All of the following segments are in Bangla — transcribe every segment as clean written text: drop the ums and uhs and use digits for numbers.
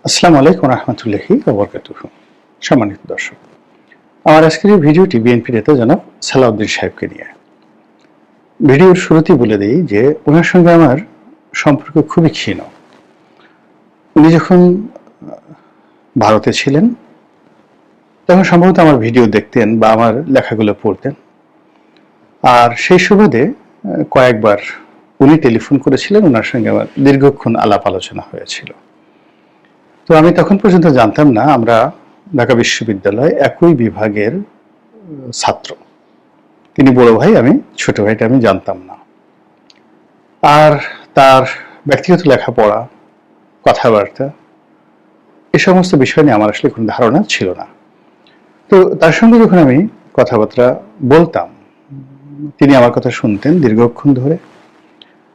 আসসালামু আলাইকুম রহমতুল্লাহি ওয়া বারাকাতুহু। সম্মানিত দর্শক, আমার আজকের এই ভিডিওটি বিএনপি নেতা জনাব সালাউদ্দিন সাহেবকে নিয়ে। ভিডিওর শুরুতেই বলে দিই যে ওনার সঙ্গে আমার সম্পর্ক খুবই ক্ষীণ। উনি যখন ভারতে ছিলেন তখন সম্ভবত আমার ভিডিও দেখতেন বা আমার লেখাগুলো পড়তেন, আর সেই সুবাদে কয়েকবার উনি টেলিফোন করেছিলেন, ওনার সঙ্গে আমার দীর্ঘক্ষণ আলাপ আলোচনা হয়েছিল। তো আমি তখন পর্যন্ত জানতাম না আমরা ঢাকা বিশ্ববিদ্যালয় একই বিভাগের ছাত্র। তিনি বড় ভাই, আমি ছোট ভাইটা আমি জানতাম না। আর তার ব্যক্তিগত লেখাপড়া, কথাবার্তা, এ সমস্ত বিষয় নিয়ে আমার আসলে কোনো ধারণা ছিল না। তো তার সঙ্গে যখন আমি কথাবার্তা বলতাম, তিনি আমার কথা শুনতেন দীর্ঘক্ষণ ধরে,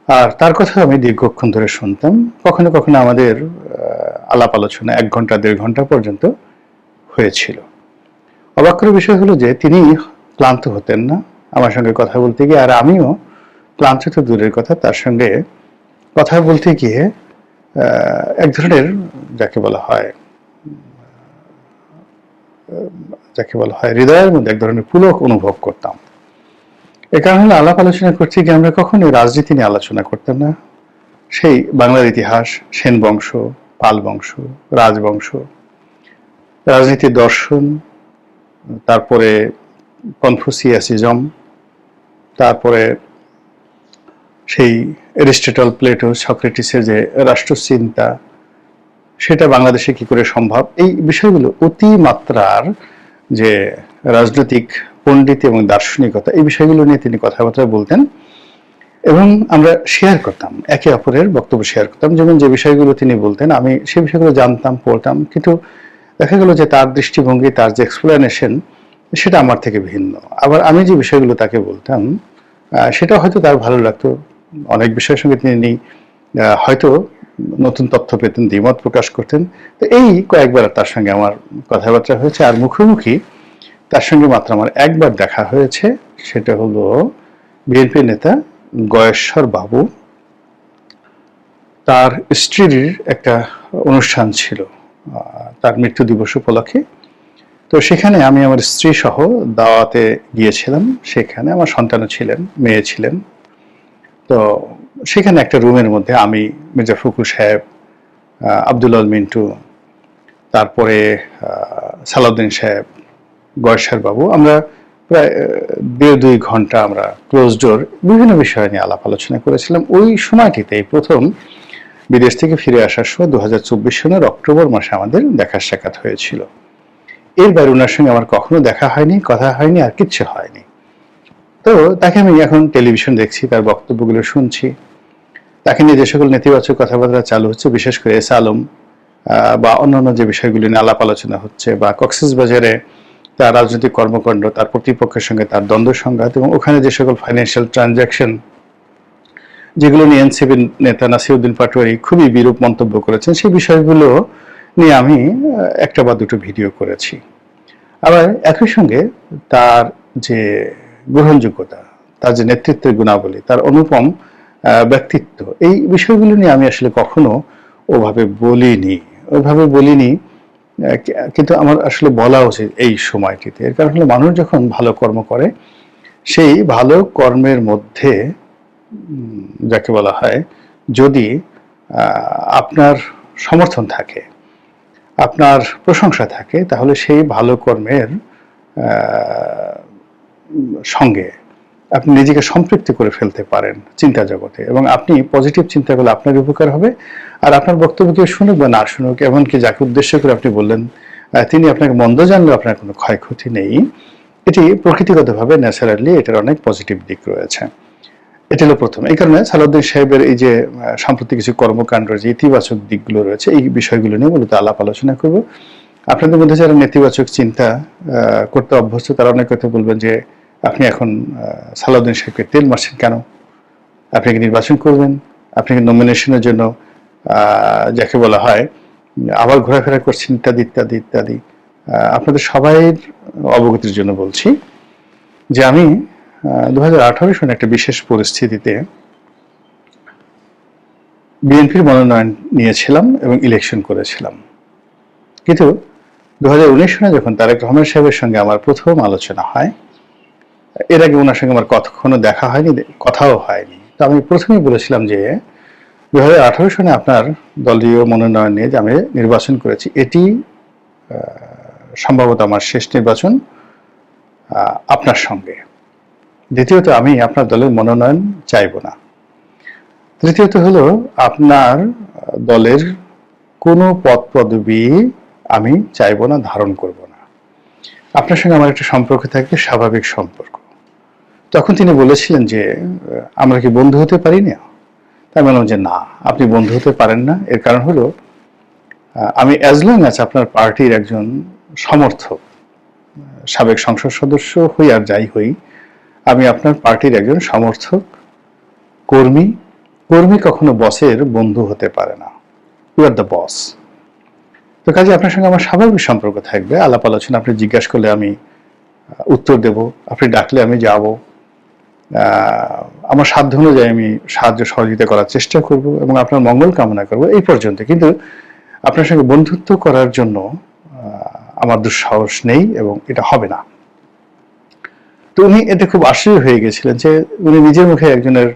আর তার কথা আমি দীর্ঘক্ষণ ধরে শুনতাম। কখনো কখনো আমাদের আলাপ আলোচনা 1 ঘন্টা 1.5 ঘন্টা পর্যন্ত হয়েছিল। অবাক করার বিষয় হলো যে তিনি ক্লান্ত হতেন না আমার সঙ্গে কথা বলতে গিয়ে, আর আমিও ক্লান্ত তো দূরের কথা, তার সঙ্গে কথা বলতে গিয়ে এক ধরনের যাকে বলা হয় হৃদয়ের মধ্যে এক ধরনের পুলক অনুভব করতাম। এ কারণে আলাপ আলোচনা করতে গিয়ে আমরা কখনোই রাজনীতি নিয়ে আলোচনা করতাম না। সেই বাংলার ইতিহাস, সেন বংশ, পাল বংশ, রাজবংশ, রাজনীতির দর্শন, তারপরে কনফুসিয়াসিজম, তারপরে সেই এরিস্টটল, প্লেটো, সক্রেটিসের যে রাষ্ট্রচিন্তা, সেটা বাংলাদেশে কি করে সম্ভব, এই বিষয়গুলো অতিমাত্রার যে রাজনৈতিক পণ্ডিত এবং দার্শনিকতা, এই বিষয়গুলো নিয়ে তিনি কথাবার্তা বলতেন এবং আমরা শেয়ার করতাম, একে অপরের বক্তব্য শেয়ার করতাম। যেমন যে বিষয়গুলো তিনি বলতেন আমি সেই বিষয়গুলো জানতাম, পড়তাম, কিন্তু দেখা গেল যে তার দৃষ্টিভঙ্গি, তার যে এক্সপ্লেনেশন, সেটা আমার থেকে ভিন্ন। আবার আমি যে বিষয়গুলো তাকে বলতাম সেটা হয়তো তার ভালো লাগতো। অনেক বিষয়ের সঙ্গে তিনি হয়তো নতুন তথ্য পেতেন, দ্বিমত প্রকাশ করতেন। তো এই কয়েকবার তার সঙ্গে আমার কথাবার্তা হয়েছে, আর মুখোমুখি তার সঙ্গে মাত্র আমার একবার দেখা হয়েছে। সেটা হলো বিএনপি নেতা গয়েশ্বর বাবু, তার স্ত্রীর একটা অনুষ্ঠান ছিল তার মৃত্যু দিবস উপলক্ষে। তো সেখানে আমি আমার স্ত্রী সহ দাওয়াতে গিয়েছিলাম। সেখানে আমার সন্তানও ছিলেন, মেয়ে ছিলেন। তো সেখানে একটা রুমের মধ্যে আমি, মির্জা ফখরুল সাহেব, আব্দুল আল মিন্টু, তারপরে সালাউদ্দিন সাহেব, গয়েশ্বর বাবু, আমরা প্রায় 1.5-2 ঘন্টা আমরা ক্লোজ ডোর বিভিন্ন বিষয় নিয়ে আলাপ আলোচনা করেছিলাম। ওই সময়টিতেই প্রথম বিদেশ থেকে ফিরে আসার সময় 2024 সনের অক্টোবর মাসে আমাদের দেখা সাক্ষাৎ হয়েছিল। এর বাইরে ওনার সঙ্গে আমার কখনো দেখা হয়নি, কথা হয়নি, আর কিচ্ছু হয়নি। তো তাকে আমি এখন টেলিভিশন দেখছি, তার বক্তব্যগুলো শুনছি, তাকে নিয়ে যে সকল নেতিবাচক কথাবার্তা চালু হচ্ছে, বিশেষ করে এস আলম বা অন্যান্য যে বিষয়গুলি নিয়ে আলাপ আলোচনা হচ্ছে, বা কক্সবাজারে তার রাজনৈতিক কর্মকাণ্ড, তার প্রতিপক্ষের সঙ্গে তার দ্বন্দ্ব সংঘাত, এবং ওখানে যে সকল ফাইন্যান্সিয়াল ট্রানজাকশন যেগুলো নিয়ে এনসিপি নেতা নাসিরউদ্দিন পাটোয়ারি খুবই বিরূপ মন্তব্য করেছেন, সেই বিষয়গুলো নিয়ে আমি একটা বা দুটো ভিডিও করেছি। আবার একই সঙ্গে তার যে গ্রহণযোগ্যতা, তার যে নেতৃত্বের গুণাবলী, তার অনুপম ব্যক্তিত্ব, এই বিষয়গুলো নিয়ে আমি আসলে কখনো ওইভাবে বলিনি। কিন্তু আমার আসলে বলা উচিত এই সময়টিতে। এর কারণ হলো মানুষ যখন ভালো কর্ম করে, সেই ভালো কর্মের মধ্যে যাকে বলা হয়, যদি আপনার সমর্থন থাকে, আপনার প্রশংসা থাকে, তাহলে সেই ভালো কর্মের সঙ্গে আপনি নিজেকে সম্পৃক্ত করে ফেলতে পারেন চিন্তা জগতে, এবং আপনি পজিটিভ চিন্তা করলে আপনার উপকার হবে। আর আপনার বক্তব্য কেউ শুনুক বা না শুনুক, এমনকি যাকে উদ্দেশ্য করে আপনি বললেন তিনি আপনাকে মন্দ জানলেও আপনার কোনো ক্ষয়ক্ষতি নেই। এটি প্রকৃতিগতভাবে ন্যাচারালি এটার অনেক পজিটিভ দিক রয়েছে। এটা হলো প্রথম। এই কারণে সালাউদ্দিন সাহেবের এই যে সাম্প্রতিক কিছু কর্মকাণ্ডের যে ইতিবাচক দিকগুলো রয়েছে, এই বিষয়গুলো নিয়ে মূলত আলাপ আলোচনা করব। আপনাদের মধ্যে যারা নেতিবাচক চিন্তা করতে অভ্যস্ত, তারা অনেক কথা বলবেন যে আপনি এখন সালাউদ্দিন সাহেবকে তেল মারছেন কেন, আপনি কি নির্বাচন করবেন, আপনি কি নমিনেশনের জন্য যাকে বলা হয় আবার ঘোরাফেরা করছেন, ইত্যাদি ইত্যাদি ইত্যাদি। আপনাদের সবাইয়ের অবগতির জন্য বলছি যে আমি 2018 সনে একটা বিশেষ পরিস্থিতিতে বিএনপির মনোনয়ন নিয়েছিলাম এবং ইলেকশন করেছিলাম। কিন্তু 2019 সনে যখন তারেক রহমান সাহেবের সঙ্গে আমার প্রথম আলোচনা হয়, এর আগে ওনার সঙ্গে আমার কখনো দেখা হয়নি, কথাও হয়নি। তো আমি প্রথমেই বলেছিলাম যে 2018 সনে আপনার দলীয় মনোনয়ন নিয়ে যে আমি নির্বাচন করেছি, এটি সম্ভবত আমার শেষ নির্বাচন আপনার সঙ্গে। দ্বিতীয়ত, আমি আপনার দলের মনোনয়ন চাইব না। তৃতীয়ত হলো, আপনার দলের কোনো পদ পদবি আমি চাইব না, ধারণ করব না। আপনার সঙ্গে আমার একটা সম্পর্ক থাকবে, স্বাভাবিক সম্পর্ক। তখন তিনি বলেছিলেন যে আমরা কি বন্ধু হতে পারি না? তাই বললাম যে না, আপনি বন্ধু হতে পারেন না। এর কারণ হলো, আমি অ্যাজ লং অ্যাজ আপনার পার্টির একজন সমর্থক, সাবেক সংসদ সদস্য হই আর যাই হই, আমি আপনার পার্টির একজন সমর্থক, কর্মী। কর্মী কখনো বসের বন্ধু হতে পারে না। You are the boss. তো কাজে আপনার সঙ্গে আমার স্বাভাবিক সম্পর্ক থাকবে, আলাপ আলোচনা। আপনি জিজ্ঞাসা করলে আমি উত্তর দেব, আপনি ডাকলে আমি যাব, আমার সাধ্য অনুযায়ী আমি সাহায্য সহযোগিতা করার চেষ্টা করব এবং আপনার মঙ্গল কামনা করব, এই পর্যন্ত। কিন্তু আপনার সঙ্গে বন্ধুত্ব করার জন্য আমার দুঃসাহস নেই এবং এটা হবে না। তো উনি এতে খুব আশ্চর্য হয়ে গেছিলেন যে উনি নিজের মুখে একজনের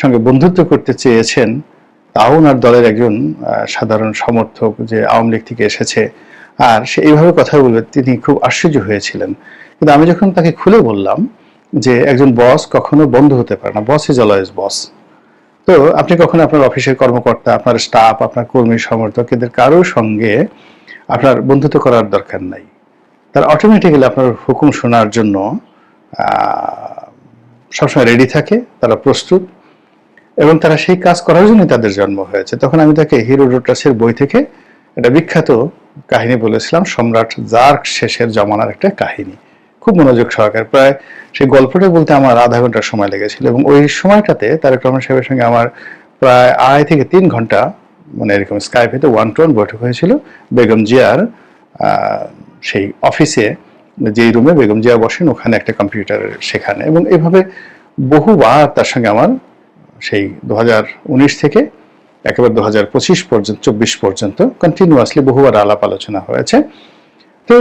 সঙ্গে বন্ধুত্ব করতে চেয়েছেন, তাও ওনার দলের একজন সাধারণ সমর্থক যে আওয়ামী লীগ থেকে এসেছে, আর সে এইভাবে কথা বলবে, তিনি খুব আশ্চর্য হয়েছিলেন। কিন্তু আমি যখন তাকে খুলে বললাম যে একজন বস কখনো বন্ধু হতে পারে না, বস ইজ অলওয়েজ বস। তো আপনি কখনো আপনার অফিসের কর্মকর্তা, আপনার স্টাফ, আপনার কর্মী সমর্থক, এদের কারোর সঙ্গে আপনার বন্ধুত্ব করার দরকার নাই। তারা অটোমেটিক্যালি আপনার হুকুম শোনার জন্য সবসময় রেডি থাকে, তারা প্রস্তুত, এবং তারা সেই কাজ করার জন্যই তাদের জন্ম হয়েছে। তখন আমি তাকে হিরোডোটাসের বই থেকে একটা বিখ্যাত কাহিনী বলেছিলাম, সম্রাট জার্ক শেষের জমানার একটা কাহিনী, খুব মনোযোগ সহকারে। প্রায় সেই গল্পটা বলতে আমার আধা ঘন্টার সময় লেগেছিল, এবং ওই সময়টাতে তারেক রহমান সাহেবের সঙ্গে আমার প্রায় 2.5 থেকে 3 ঘন্টা মানে এরকম স্কাইপেতে 1-to-1 বৈঠক হয়েছিল বেগম জিয়ার সেই অফিসে, যেই রুমে বেগম জিয়া বসেন ওখানে একটা কম্পিউটার সেখানে। এবং এইভাবে বহুবার তার সঙ্গে আমার সেই 2019 থেকে একেবারে 2025 পর্যন্ত, 24 পর্যন্ত কন্টিনিউয়াসলি বহুবার আলাপ আলোচনা হয়েছে। তো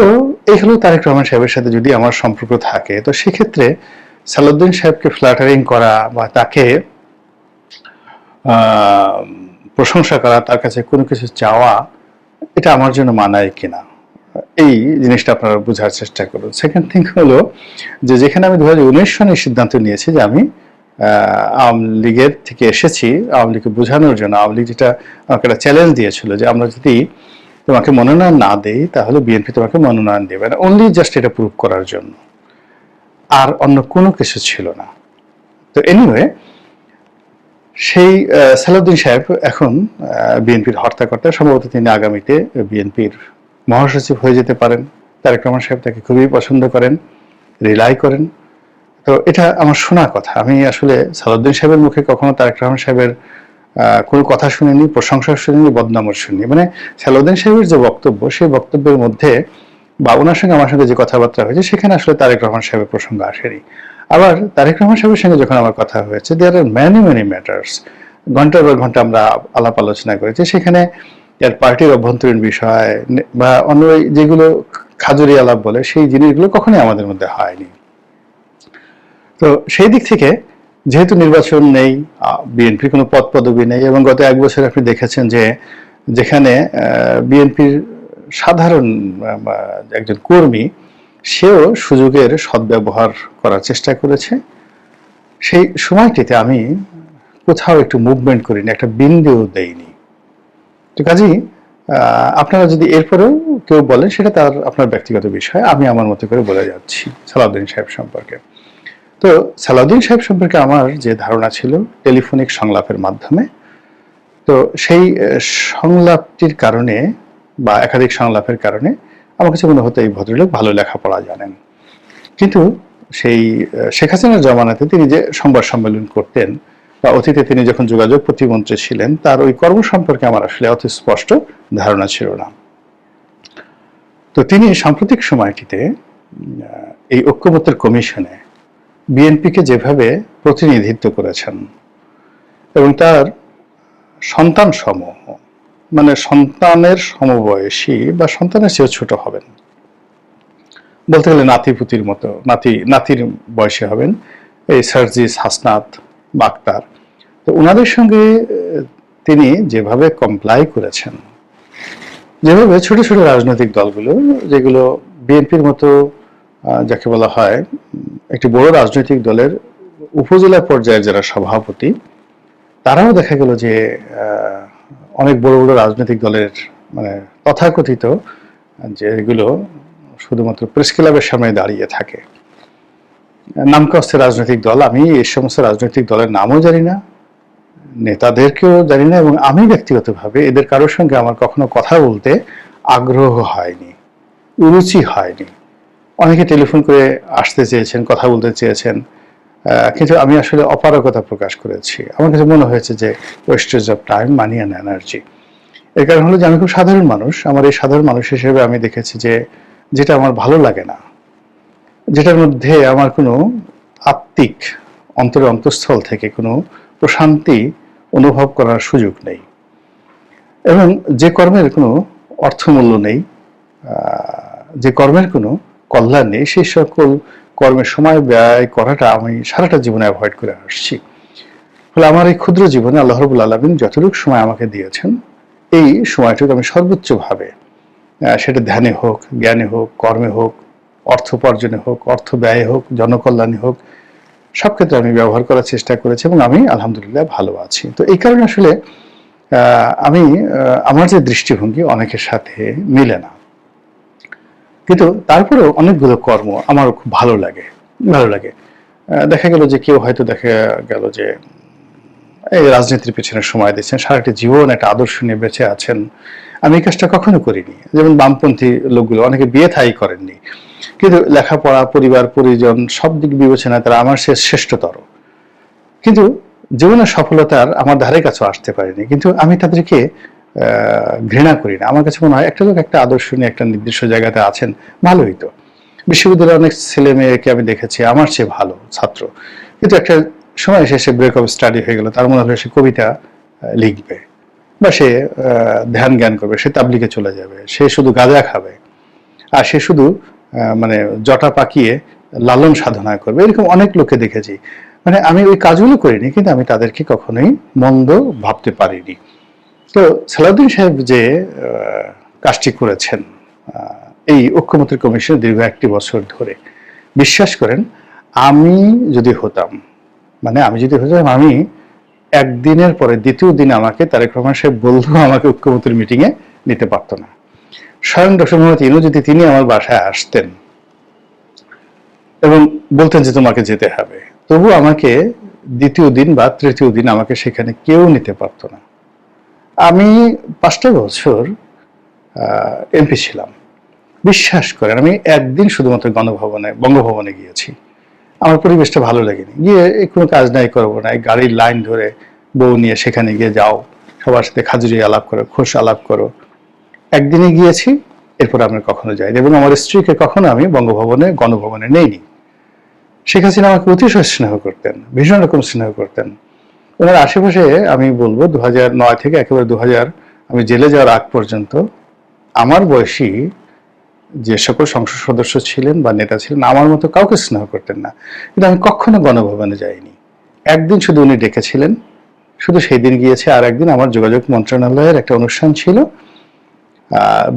এই হলো তারেক রহমান সাহেবের সাথে যদি আমার সম্পর্ক থাকে, তো সেক্ষেত্রে সালাউদ্দিন সাহেবকে ফ্ল্যাটারিং করা বা তাকে প্রশংসা করা, তার কাছে কোনো কিছু চাওয়া, এটা আমার জন্য মানায় কিনা, এই জিনিসটা আপনারা বোঝার চেষ্টা করুন। সেকেন্ড থিং হলো যে যেখানে আমি 2019 সনে সিদ্ধান্ত নিয়েছি যে আমি আওয়ামী লীগের থেকে এসেছি আওয়ামী লীগকে বোঝানোর জন্য, আওয়ামী লীগ যেটা আমাকে একটা চ্যালেঞ্জ দিয়েছিল যে আমরা যদি তোমাকে মনোনয়ন না দেই তাহলে বিএনপি তোমাকে মনোনয়ন দেবে না, অনলি জাস্ট এটা প্রুভ করার জন্য, আর অন্য কোনো কিছু ছিল না। তো এনিওয়ে, সেই সালাউদ্দিন সাহেব এখন বিএনপির হর্তাকর্তা, সম্ভবত তিনি আগামীতে বিএনপির মহাসচিব হয়ে যেতে পারেন। তারেক রহমান সাহেব তাকে খুবই পছন্দ করেন, রিলাই করেন। তো এটা আমার শোনা কথা, আমি আসলে সালাউদ্দিন সাহেবের মুখে কখনো তারেক রহমান সাহেবের কোনো কথা শুনিনি, প্রশংসা শুনিনি, বদনামও শুনিনি। মানে সালাউদ্দিন সাহেবের যে বক্তব্য, সেই বক্তব্যের মধ্যে বা ওনার সঙ্গে আমার সঙ্গে যে কথাবার্তা হয়েছে সেখানে আসলে তারেক রহমান সাহেবের প্রসঙ্গ আসেনি। আবার তারেক রহমান সাহেবের সঙ্গে যখন আমার কথা হয়েছে, দেয়ার আর মেনি ম্যাটার্স, ঘন্টার পর ঘন্টা আমরা আলাপ আলোচনা করেছি, সেখানে এর পার্টির অভ্যন্তরীণ বিষয় বা অন্য যেগুলো খাজুরি আলাপ বলে, সেই জিনিসগুলো কখনোই আমাদের মধ্যে হয়নি। তো সেই দিক থেকে যেহেতু নির্বাচন নেই, বিএনপির কোনো পদ পদবি নেই, এবং গত 1 বছর আপনি দেখেছেন যে যেখানে বিএনপির সাধারণ একজন কর্মী, সেও সুযোগের সদ্ব্যবহার করার চেষ্টা করেছে। সেই সময়টিতে আমি কোথাও একটু মুভমেন্ট করিনি, একটা বিন্দুও দেইনি। তো কাজেই আপনারা যদি এরপরেও কেউ বলেন, সেটা তার আপনার ব্যক্তিগত বিষয়, আমি আমার মতো করে বলে যাচ্ছি সালাউদ্দিন সাহেব সম্পর্কে। তো সালাউদ্দিন সাহেব সম্পর্কে আমার যে ধারণা ছিল টেলিফোনিক সংলাপের মাধ্যমে, তো সেই সংলাপটির কারণে বা একাধিক সংলাপের কারণে আমার কাছে মনে হতো এই ভদ্রলোক ভালো লেখাপড়া জানেন। কিন্তু সেই শেখ হাসিনার জমানাতে তিনি যে সংবাদ সম্মেলন করতেন বা অতীতে তিনি যখন যোগাযোগ প্রতিমন্ত্রী ছিলেন, তার ওই কর্ম সম্পর্কে আমার আসলে অত স্পষ্ট ধারণা ছিল না। তো তিনি সাম্প্রতিক সময়টিতে এই ঐক্যমত্যের কমিশনে বিএনপিকে যেভাবে প্রতিনিধিত্ব করেছেন এবং তার সন্তান সমূহ মানে সন্তানের সমবয়সী বা সন্তানের চেয়েও ছোট হবেন, বলতে গেলে নাতিপুতির মতো, নাতির বয়সী হবেন, এই সার্জিস, হাসনাত বা আক্তার। তো ওনাদের সঙ্গে তিনি যেভাবে কমপ্লাই করেছেন, যেভাবে ছোট ছোট রাজনৈতিক দলগুলো, যেগুলো বিএনপির মতো যাকে বলা হয় একটি বড় রাজনৈতিক দলের উপজেলা পর্যায়ের যারা সভাপতি, তারাও দেখা গেল যে অনেক বড় বড় রাজনৈতিক দলের মানে তথাকথিত যেগুলো শুধুমাত্র প্রেস ক্লাবের সামনে দাঁড়িয়ে থাকে, নামকাস্তের রাজনৈতিক দল, আমি এই সমস্ত রাজনৈতিক দলের নামও জানি না, নেতাদেরকেও জানি না, এবং আমি ব্যক্তিগতভাবে এদের কারোর সঙ্গে আমার কখনো কথা বলতে আগ্রহ হয়নি, রুচি হয়নি। অনেকে টেলিফোন করে আসতে চেয়েছেন, কথা বলতে চেয়েছেন, কিন্তু আমি আসলে অপারগতা প্রকাশ করেছি। আমার কাছে মনে হয়েছে যে wastage of time, money and energy. এর কারণ হলো যে আমি খুব সাধারণ মানুষ। আমার এই সাধারণ মানুষ হিসেবে আমি দেখেছি যে যেটা আমার ভালো লাগে না, যেটার মধ্যে আমার কোনো আত্মিক অন্তরের অন্তঃস্থল থেকে কোনো প্রশান্তি অনুভব করার সুযোগ নেই, এবং যে কর্মের কোনো অর্থমূল্য নেই, যে কর্মের কোনো কল্যাণ নেই, সেই সকল কর্মের সময় ব্যয় করাটা আমি সারাটা জীবনে অ্যাভয়েড করে আসছি। ফলে আমার এই ক্ষুদ্র জীবনে আল্লাহ রাব্বুল আলামিন যতটুকু সময় আমাকে দিয়েছেন, এই সময়টুকু আমি সর্বোচ্চভাবে, সেটা ধ্যানে হোক, জ্ঞানে হোক, কর্মে হোক, অর্থ উপার্জনে হোক, অর্থ ব্যয়ে হোক, জনকল্যাণে হোক, সব ক্ষেত্রে আমি ব্যবহার করার চেষ্টা করেছি, এবং আমি আলহামদুলিল্লাহ ভালো আছি। তো এই কারণে আসলে আমি আমার যে দৃষ্টিভঙ্গি অনেকের সাথে মিলে না, কিন্তু তারপরেও অনেকগুলো কর্ম আমার খুব ভালো লাগে। দেখা গেল যে কেউ হয়তো দেখা গেল যে এই রাজনীতির পেছনে সময় দিচ্ছেন, সারাটি জীবন একটা আদর্শ নিয়ে বেঁচে আছেন। আমি এই কাজটা কখনো করিনি। যেমন বামপন্থী লোকগুলো অনেকে বিয়ে থাই করেননি, কিন্তু লেখাপড়া, পরিবার পরিজন সব দিক বিবেচনায় তারা আমার সে শ্রেষ্ঠতর, কিন্তু জীবনের সফলতার আমার ধারে কাছেও আসতে পারেনি। কিন্তু আমি তাদেরকে ঘৃণা করি না। আমার কাছে মনে হয় একটা লোক একটা আদর্শ নিয়ে একটা নির্দিষ্ট জায়গাতে আছেন, ভালোই তো। বিশ্ববিদ্যালয়ের অনেক ছেলে মেয়েকে আমি দেখেছি আমার চেয়ে ভালো ছাত্র, কিন্তু একটা সময় শেষে ব্রেক অফ স্টাডি হয়ে গেল, তার মনে হলো সে কবিতা লিখবে, বা সে ধ্যান জ্ঞান করবে, সে তাবলিগে চলে যাবে, সে শুধু গাঁজা খাবে, আর সে শুধু মানে জটা পাকিয়ে লালন সাধনা করবে। এরকম অনেক লোককে দেখেছি। মানে আমি ওই কাজগুলো করিনি, কিন্তু আমি তাদেরকে কখনোই মন্দ ভাবতে পারিনি। তো সালাউদ্দিন সাহেব যে কাজটি করেছেন এই ঐক্যমত্য কমিশনে দীর্ঘ 1 বছর ধরে, বিশ্বাস করেন, আমি যদি হতাম, আমি একদিনের পরে দ্বিতীয় দিন আমাকে তারেক রহমান সাহেব বলতো আমাকে ঐক্যমত্যের মিটিংয়ে নিতে পারতো না। স্বয়ং ডক্টর মোহাম্মদ ইউনূস যদি তিনি আমার বাসায় আসতেন এবং বলতেন যে তোমাকে যেতে হবে, তবু আমাকে দ্বিতীয় দিন বা তৃতীয় দিন আমাকে সেখানে কেউ নিতে পারতো না। আমি 5টা বছর এমপি ছিলাম। বিশ্বাস করেন, আমি একদিন শুধুমাত্র বঙ্গভবনে গিয়েছি। আমার পরিবেশটা ভালো লাগেনি, গিয়ে কোনো কাজ নাই করবো না, গাড়ির লাইন ধরে বউ নিয়ে সেখানে গিয়ে যাও, সবার সাথে খাজুরি আলাপ করো, খোশ আলাপ করো। একদিনই গিয়েছি, এরপর আমি কখনো যাইনি, এবং আমার স্ত্রীকে কখনো আমি গণভবনে নেইনি। শেখ হাসিনা আমাকে অতিশয় স্নেহ করতেন, ভীষণ রকম স্নেহ করতেন। ওনার আশেপাশে আমি বলবো 2009 থেকে একেবারে 2000 আমি জেলে যাওয়ার আগ পর্যন্ত আমার বয়সী যে সকল সংসদ সদস্য ছিলেন বা নেতা ছিলেন আমার মতো কাউকে স্নেহ করতেন না, কিন্তু আমি কখনো গণভবনে যাইনি। একদিন শুধু উনি ডেকেছিলেন, শুধু সেই দিন গিয়েছে। আর একদিন আমার যোগাযোগ মন্ত্রণালয়ের একটা অনুষ্ঠান ছিল,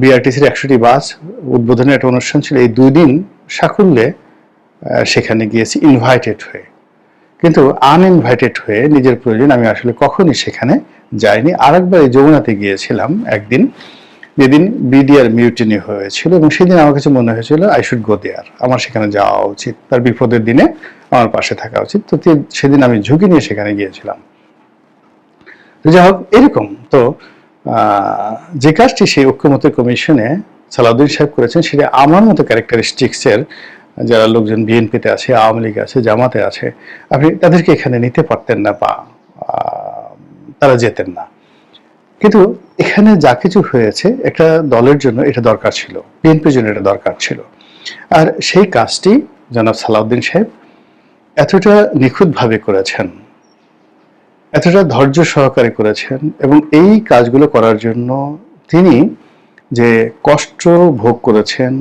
বিআরটিসির 100টি বাস উদ্বোধনের একটা অনুষ্ঠান ছিল। এই 2 দিন সাকুল্যে সেখানে গিয়েছি ইনভাইটেড হয়ে, কিন্তু আনইনভাইটেড হয়ে নিজের প্রয়োজন আমি আসলে কখনই সেখানে যাইনি। আরেকবার এই যমুনাতে গিয়েছিলাম একদিন, যেদিন বিডিআর মিউটিনি হয়েছিল, এবং সেদিন আমার কাছে মনে হয়েছিল আই শুড গো দেয়ার, আমার সেখানে যাওয়া উচিত, তার বিপদের দিনে আমার পাশে থাকা উচিত। তো সেদিন আমি ঝুঁকি নিয়ে সেখানে গিয়েছিলাম। যাই হোক, এরকম তো যে কাজটি সেই ঐক্যমত্য কমিশনে সালাউদ্দিন সাহেব করেছেন, সেটা আমার মতো ক্যারেক্টারিস্টিক্সের যারা লোকজন বিএনপিতে আছে, আওয়ামী লীগ আছে, জামাতে আছে, আপনি তাদেরকে এখানে নিতে পারতেন না, বা তারা যেতেন না। কিন্তু এখানে যা কিছু হয়েছে, একটা দলের জন্য এটা দরকার ছিল, বিএনপির জন্য এটা দরকার ছিল। আর সেই কাজটি জনাব সালাউদ্দিন সাহেব এতটা নিখুঁতভাবে করেছেন, এতটা ধৈর্য সহকারে করেছেন এবং এই কাজগুলো করার জন্য তিনি যে কষ্ট ভোগ করেছেন,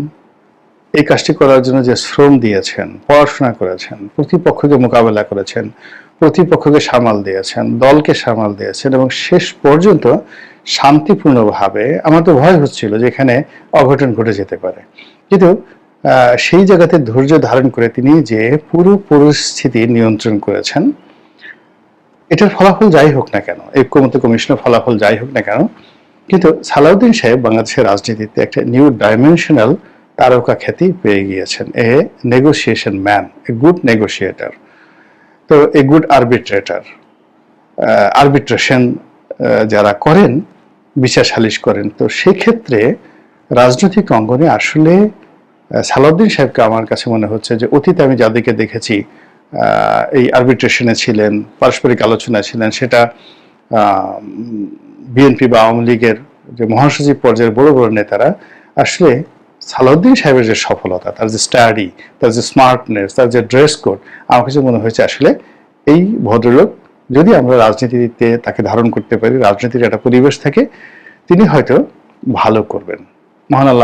এই কাজটি করার জন্য যে শ্রম দিয়েছেন, পড়াশোনা করেছেন, প্রতিপক্ষকে মোকাবেলা করেছেন, প্রতিপক্ষকে সামাল দিয়েছেন, দলকে সামাল দিয়েছেন এবং শেষ পর্যন্ত শান্তিপূর্ণভাবে, আমার তো ভয় হচ্ছিল যে এখানে অঘটন ঘটে যেতে পারে, কিন্তু সেই জায়গাতে ধৈর্য ধারণ করে তিনি যে পুরো পরিস্থিতি নিয়ন্ত্রণ করেছেন। এটার ফলাফল যাই হোক না কেন, ঐক্যমত্য কমিশনের ফলাফল যাই হোক না কেন, কিন্তু সালাউদ্দিন সাহেব বাংলাদেশের রাজনীতিতে একটা নিউ ডাইমেনশনাল তারকা খ্যাতি পেয়ে গিয়েছেন। A negotiation man, a good negotiator, তো এ গুড আরবিট্রেটর। আরবিট্রেশন যারা করেন, বিচার সালিশ করেন, তো সেক্ষেত্রে রাজনৈতিক অঙ্গনে আসলে সালাউদ্দিন সাহেবকে আমার কাছে মনে হচ্ছে যে অতীতে আমি যাদেরকে দেখেছি এই আরবিট্রেশনে ছিলেন, পারস্পরিক আলোচনায় ছিলেন, সেটা বিএনপি বা আওয়ামী লীগের যে মহাসচিব পর্যায়ের বড় বড় নেতারা, আসলে সালাউদ্দিন সাহেবের যে সফলতা, তার যে স্টাডি, তার যে স্মার্টনেস, তার যে ড্রেস কোড, আমার কাছে মনে হয়েছে আসলে এই ভদ্রলোক যদি আমরা রাজনীতিতে তাকে ধারণ করতে পারি, রাজনীতির একটা পরিবেশ থাকে, তিনি হয়তো ভালো করবেন। মহান আল্লাহ